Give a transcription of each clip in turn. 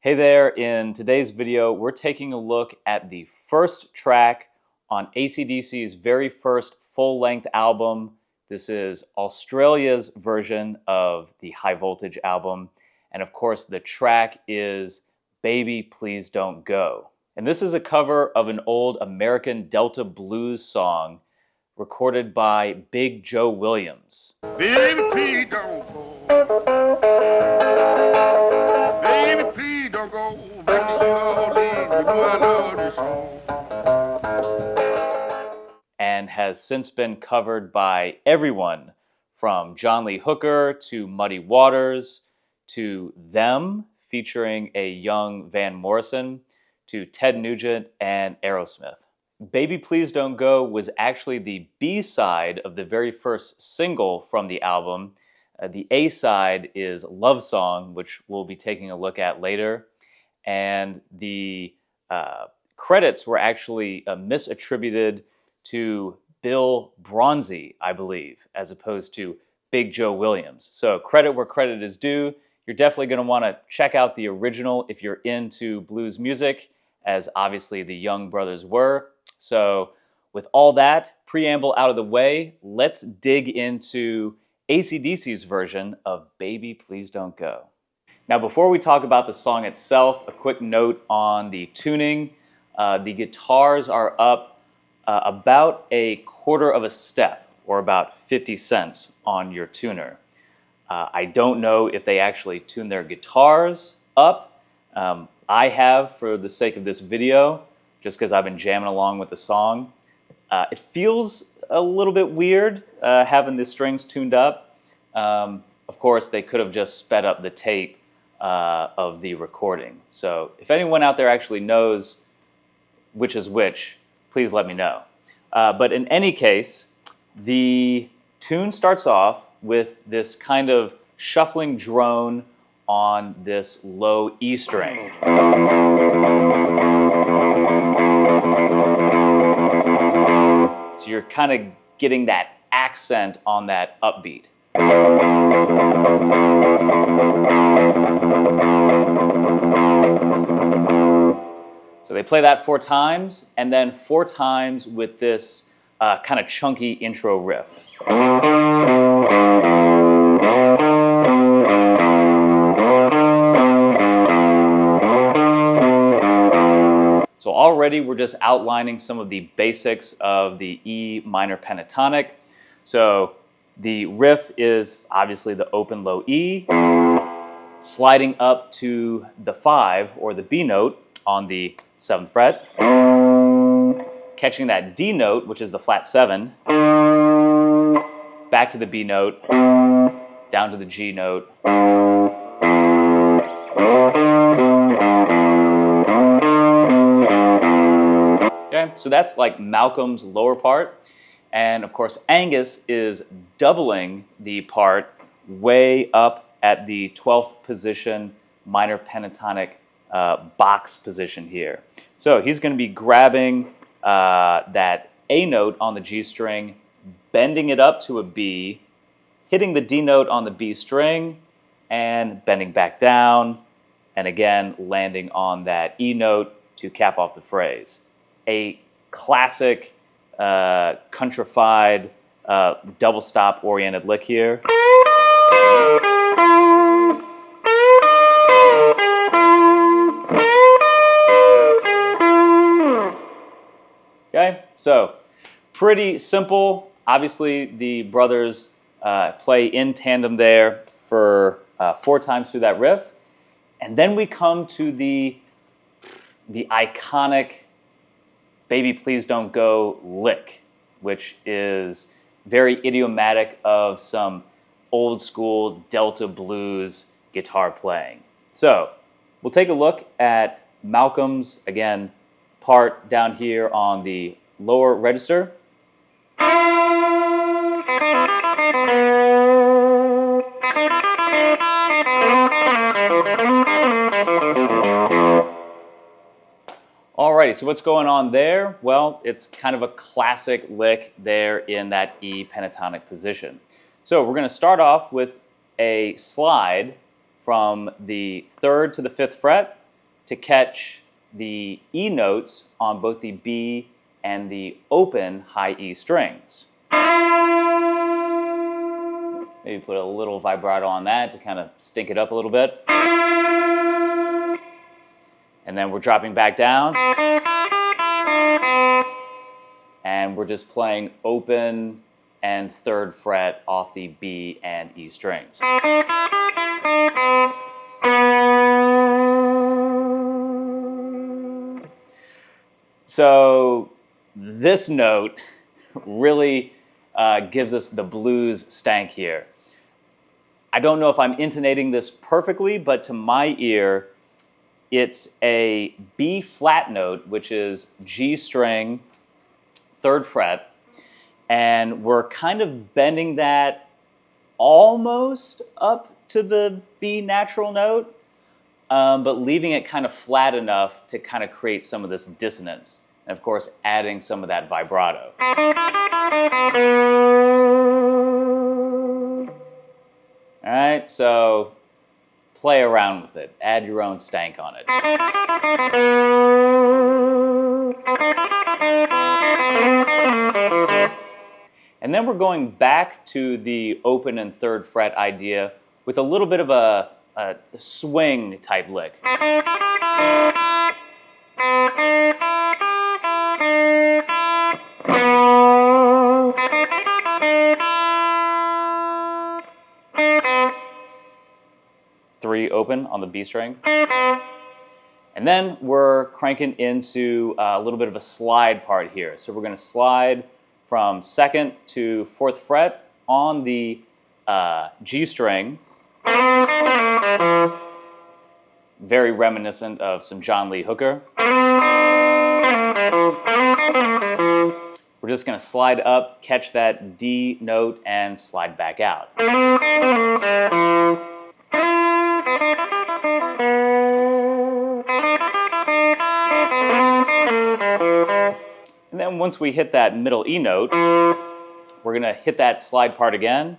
Hey there, in today's video, we're taking a look at the first track on AC/DC's very first full-length album. This is Australia's version of the High Voltage album. And of course, the track is Baby Please Don't Go. And this is a cover of an old American Delta blues song recorded by Big Joe Williams. Baby, please don't go. Baby, please don't go. Back to New Orleans. You know I love this song. And has since been covered by everyone from John Lee Hooker to Muddy Waters to Them, featuring a young Van Morrison, to Ted Nugent and Aerosmith. Baby Please Don't Go was actually the B-side of the very first single from the album. The A-side is Love Song, which we'll be taking a look at later. And the credits were actually misattributed to Bill Bronzy, I believe, as opposed to Big Joe Williams. So credit where credit is due. You're definitely going to want to check out the original if you're into blues music, as obviously the Young brothers were. So with all that preamble out of the way, let's dig into AC/DC's version of Baby Please Don't Go. Now, before we talk about the song itself, a quick note on the tuning. The guitars are up about a quarter of a step, or about 50 cents on your tuner. I don't know if they actually tune their guitars up. I have, for the sake of this video, just because I've been jamming along with the song. It feels a little bit weird having the strings tuned up. Of course, they could have just sped up the tape of the recording. So if anyone out there actually knows which is which, please let me know. But in any case, the tune starts off with this kind of shuffling drone on this low E string. So you're kind of getting that accent on that upbeat. So they play that 4 times, and then 4 times with this kind of chunky intro riff. So already we're just outlining some of the basics of the E minor pentatonic. So the riff is obviously the open low E, sliding up to the 5 or the B note on the 7th fret, catching that D note, which is the flat 7, back to the B note, down to the G note, okay, so that's like Malcolm's lower part. And of course, Angus is doubling the part way up at the 12th position minor pentatonic box position here. So he's going to be grabbing that A note on the G string, bending it up to a B, hitting the D note on the B string, and bending back down, and again landing on that E note to cap off the phrase. A classic countrified double stop oriented lick here. Okay, so pretty simple. Obviously, the brothers play in tandem there for 4 times through that riff. And then we come to the iconic Baby Please Don't Go lick, which is very idiomatic of some old school Delta blues guitar playing. So we'll take a look at Malcolm's, again, part down here on the lower register. Alrighty, so what's going on there? Well, it's kind of a classic lick there in that E pentatonic position. So we're going to start off with a slide from the 3rd to the 5th fret, to catch the E notes on both the B and the open high E strings. Maybe put a little vibrato on that to kind of stink it up a little bit. And then we're dropping back down. And we're just playing open and third fret off the B and E strings. So this note really gives us the blues stank here. I don't know if I'm intonating this perfectly, but to my ear, it's a B flat note, which is G string, third fret, and we're kind of bending that almost up to the B natural note, but leaving it kind of flat enough to kind of create some of this dissonance. And of course, adding some of that vibrato. All right, so play around with it. Add your own stank on it. And then we're going back to the open and third fret idea with a little bit of a swing type lick. 3 open on the B string. And then we're cranking into a little bit of a slide part here. So we're going to slide from 2nd to 4th fret on the G string. Very reminiscent of some John Lee Hooker. We're just going to slide up, catch that D note, and slide back out. And then once we hit that middle E note, we're going to hit that slide part again.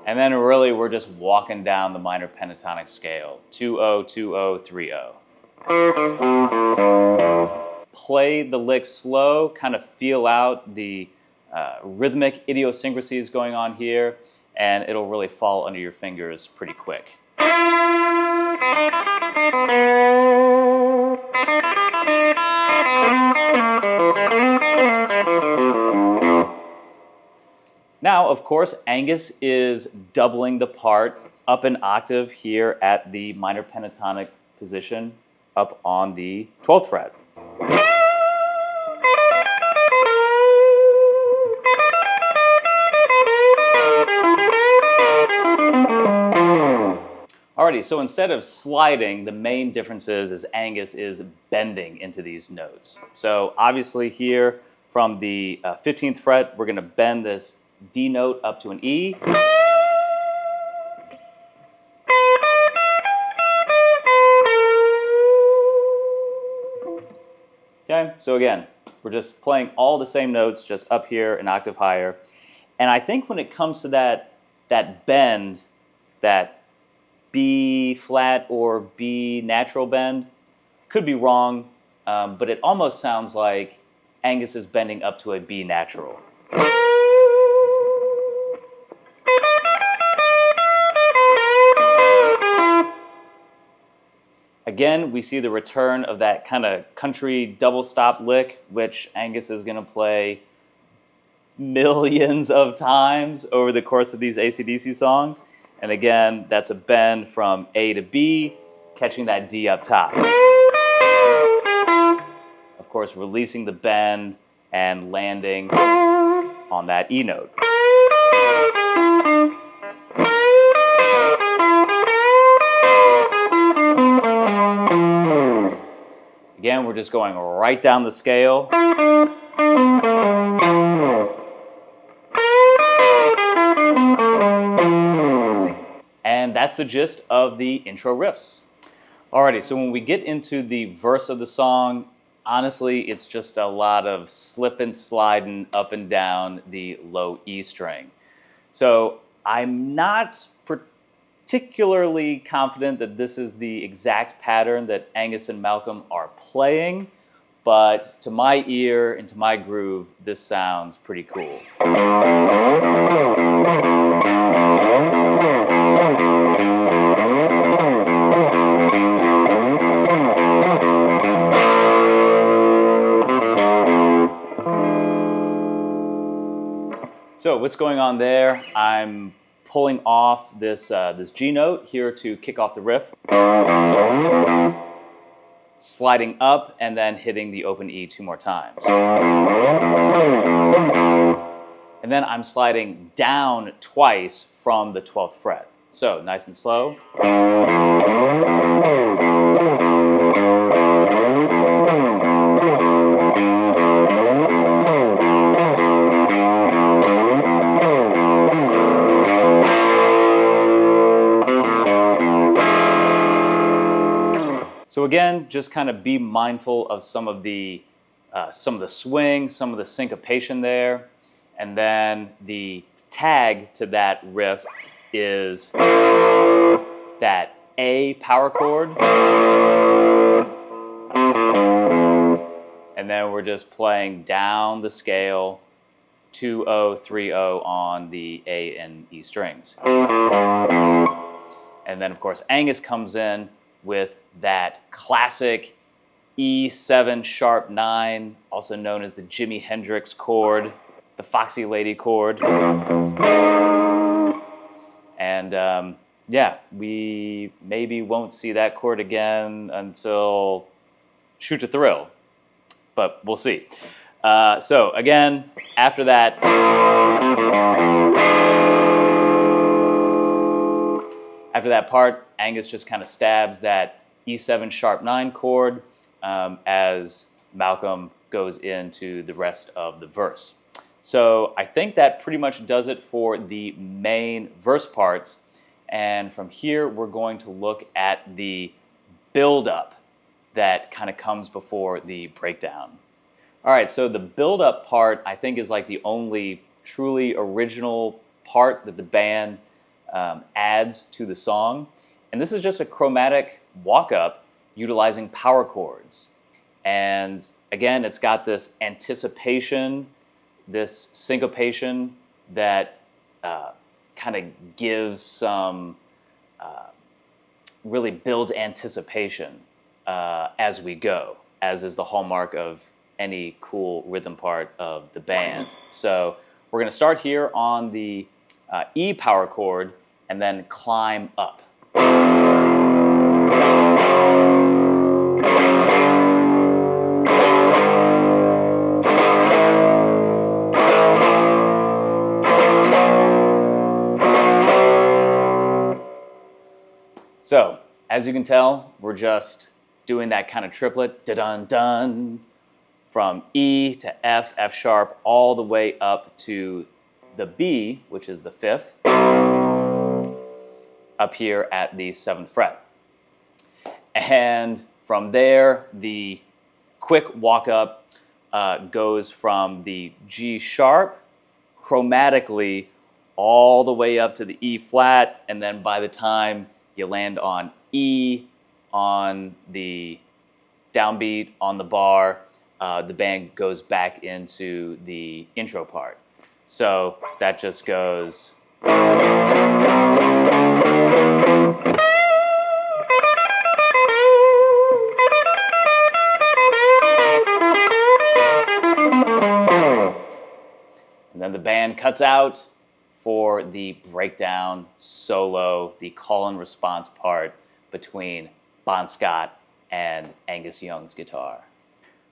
And then really we're just walking down the minor pentatonic scale. 2-0, 2-0, 3-0. Play the lick slow, kind of feel out the rhythmic idiosyncrasies going on here, and it'll really fall under your fingers pretty quick. Now, of course, Angus is doubling the part up an octave here at the minor pentatonic position up on the 12th fret. Alrighty, so instead of sliding, the main difference is Angus is bending into these notes. So obviously here from the 15th fret, we're going to bend this D note up to an E. Okay, so again, we're just playing all the same notes, just up here an octave higher. And I think when it comes to that bend, that B flat or B natural bend, could be wrong, but it almost sounds like Angus is bending up to a B natural. Again, we see the return of that kind of country double stop lick, which Angus is going to play millions of times over the course of these AC/DC songs. And again, that's a bend from A to B, catching that D up top. Of course, releasing the bend and landing on that E note. Again, we're just going right down the scale. And that's the gist of the intro riffs. Alrighty, so when we get into the verse of the song, honestly, it's just a lot of slip and sliding up and down the low E string. So I'm not particularly confident that this is the exact pattern that Angus and Malcolm are playing, but to my ear and to my groove, this sounds pretty cool. So what's going on there? I'm pulling off this G note here to kick off the riff, sliding up and then hitting the open E 2 more times. And then I'm sliding down twice from the 12th fret. So nice and slow. So again, just kind of be mindful of some of the swing, some of the syncopation there, and then the tag to that riff is that A power chord, and then we're just playing down the scale 2-0, 3-0 on the A and E strings. And then of course Angus comes in with that classic E7 sharp 9, also known as the Jimi Hendrix chord, the Foxy Lady chord. And yeah, we maybe won't see that chord again until Shoot to Thrill, but we'll see. So again, after that, part, Angus just kind of stabs that E7 sharp 9 chord as Malcolm goes into the rest of the verse. So I think that pretty much does it for the main verse parts. And from here, we're going to look at the build-up that kind of comes before the breakdown. All right, so the build-up part, I think, is like the only truly original part that the band adds to the song. And this is just a chromatic walk-up utilizing power chords. And again, it's got this anticipation, this syncopation that kind of gives some, really builds anticipation as we go, as is the hallmark of any cool rhythm part of the band. So we're going to start here on the E power chord and then climb up. So, as you can tell, we're just doing that kind of triplet, da-dun-dun, from E to F, F sharp, all the way up to the B, which is the 5th, up here at the 7th fret. And from there, the quick walk-up goes from the G sharp, chromatically, all the way up to the E flat, and then by the time you land on E on the downbeat on the bar, the band goes back into the intro part. So that just goes. And then the band cuts out for the breakdown solo, the call and response part between Bon Scott and Angus Young's guitar.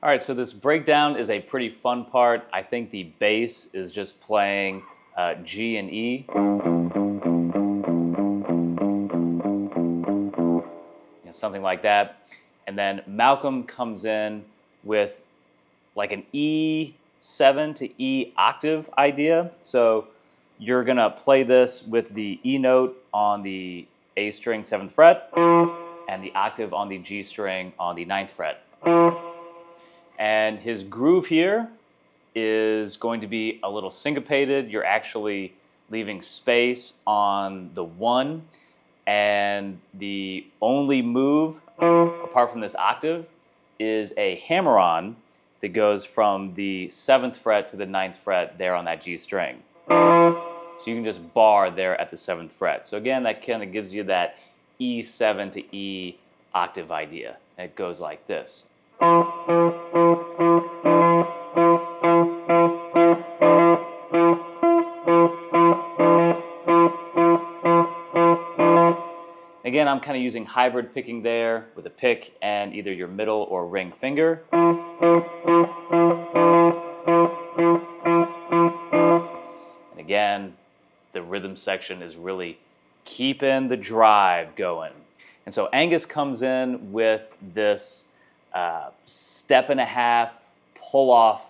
All right, so this breakdown is a pretty fun part. I think the bass is just playing G and E. Something like that. And then Malcolm comes in with like an E7 to E octave idea. So you're going to play this with the E note on the A string 7th fret and the octave on the G string on the 9th fret. And his groove here is going to be a little syncopated. You're actually leaving space on the 1, and the only move apart from this octave is a hammer-on that goes from the 7th fret to the 9th fret there on that G string. So you can just bar there at the 7th fret. So again, that kind of gives you that E7 to E octave idea. And it goes like this. Again, I'm kind of using hybrid picking there with a pick and either your middle or ring finger. And again, the rhythm section is really keeping the drive going. And so Angus comes in with this step and a half pull-off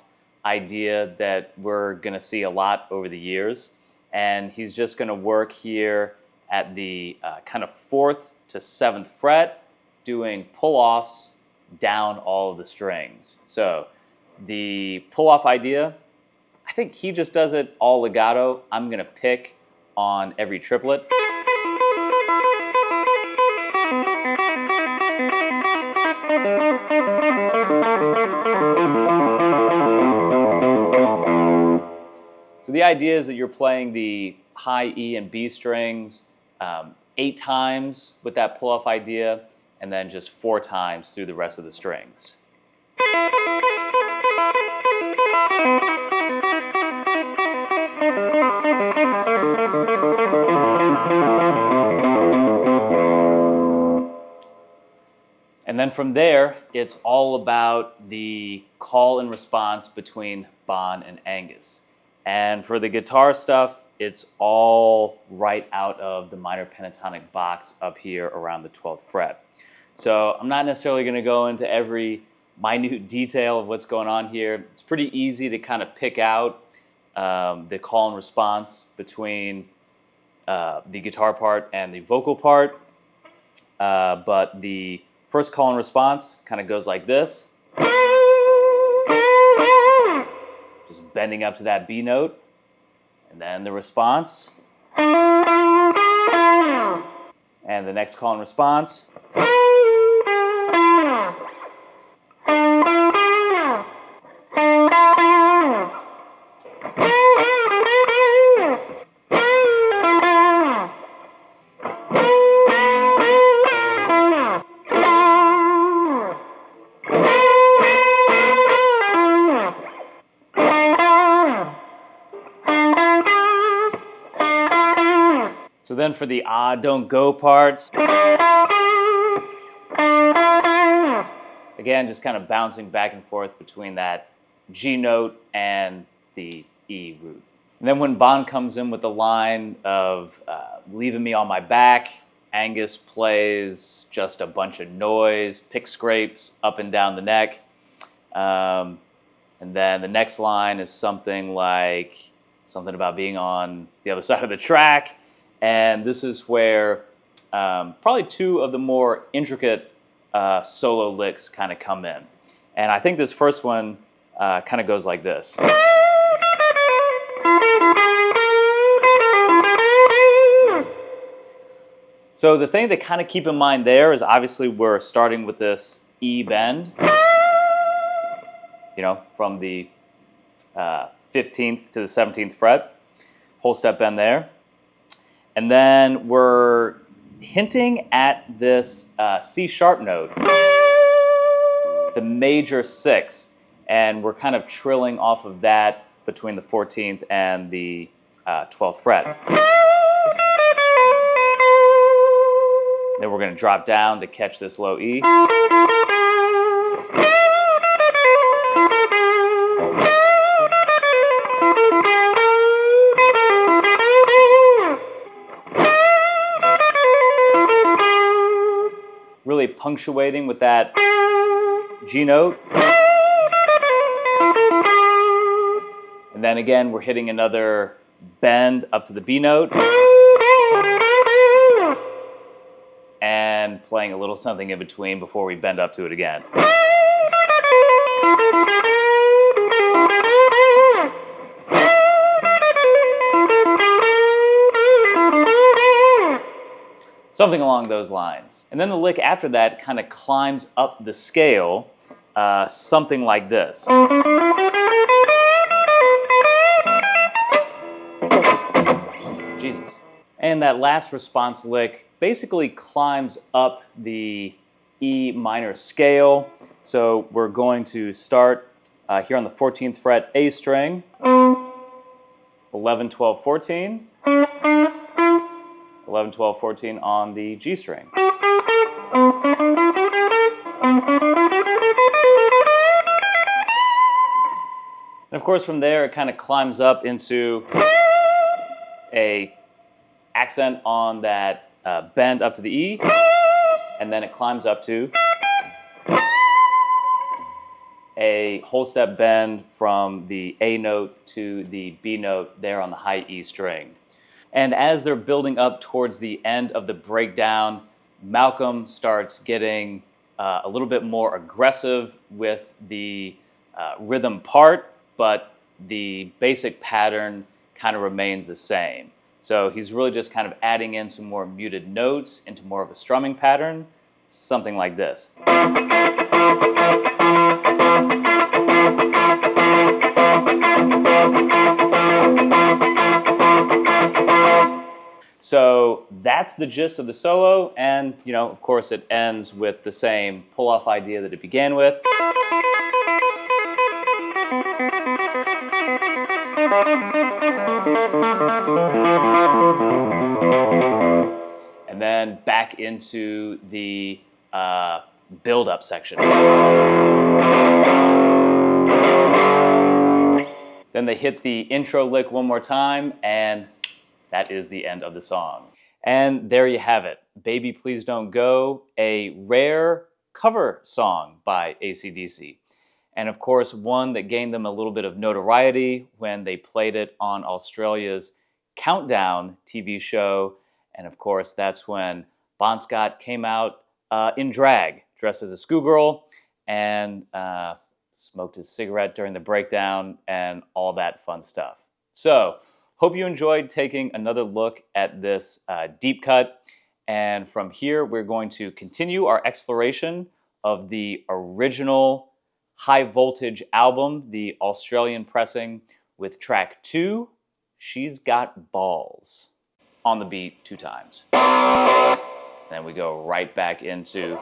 idea that we're going to see a lot over the years. And he's just going to work here at the kind of 4th to 7th fret, doing pull-offs down all of the strings. So the pull-off idea, I think he just does it all legato. I'm going to pick on every triplet. So the idea is that you're playing the high E and B strings 8 times with that pull-off idea, and then just 4 times through the rest of the strings. And then from there, it's all about the call and response between Bon and Angus. And for the guitar stuff, it's all right out of the minor pentatonic box up here around the 12th fret. So I'm not necessarily going to go into every minute detail of what's going on here. It's pretty easy to kind of pick out the call and response between the guitar part and the vocal part. But the first call and response kind of goes like this. Just bending up to that B note. And then the response. And the next call and response. So then for the ah, don't go parts, again, just kind of bouncing back and forth between that G note and the E root. And then when Bon comes in with the line of leaving me on my back, Angus plays just a bunch of noise, pick scrapes up and down the neck. And then the next line is something about being on the other side of the track. And this is where probably 2 of the more intricate solo licks kind of come in. And I think this first one kind of goes like this. So the thing to kind of keep in mind there is obviously we're starting with this E bend, from the 15th to the 17th fret, whole step bend there. And then we're hinting at this C sharp note, the major 6, and we're kind of trilling off of that between the 14th and the 12th fret. Then we're going to drop down to catch this low E. Really punctuating with that G note. And then again, we're hitting another bend up to the B note. And playing a little something in between before we bend up to it again. Something along those lines. And then the lick after that kind of climbs up the scale, something like this. Jesus. And that last response lick basically climbs up the E minor scale. So we're going to start here on the 14th fret A string, 11, 12, 14, 11, 12, 14 on the G string. And of course from there it kind of climbs up into a accent on that bend up to the E, and then it climbs up to a whole step bend from the A note to the B note there on the high E string. And as they're building up towards the end of the breakdown, Malcolm starts getting a little bit more aggressive with the rhythm part, but the basic pattern kind of remains the same. So he's really just kind of adding in some more muted notes into more of a strumming pattern, something like this. So that's the gist of the solo, and of course it ends with the same pull-off idea that it began with. And then back into the build-up section. Then they hit the intro lick one more time, and that is the end of the song. And there you have it. Baby Please Don't Go, a rare cover song by AC/DC. And of course, one that gained them a little bit of notoriety when they played it on Australia's Countdown TV show. And of course, that's when Bon Scott came out in drag, dressed as a schoolgirl, and smoked his cigarette during the breakdown and all that fun stuff. So, hope you enjoyed taking another look at this deep cut. And from here, we're going to continue our exploration of the original High Voltage album, the Australian pressing, with track 2, She's Got Balls, on the beat 2 times. Then we go right back into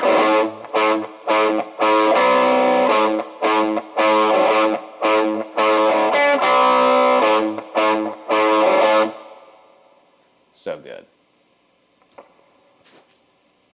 so good.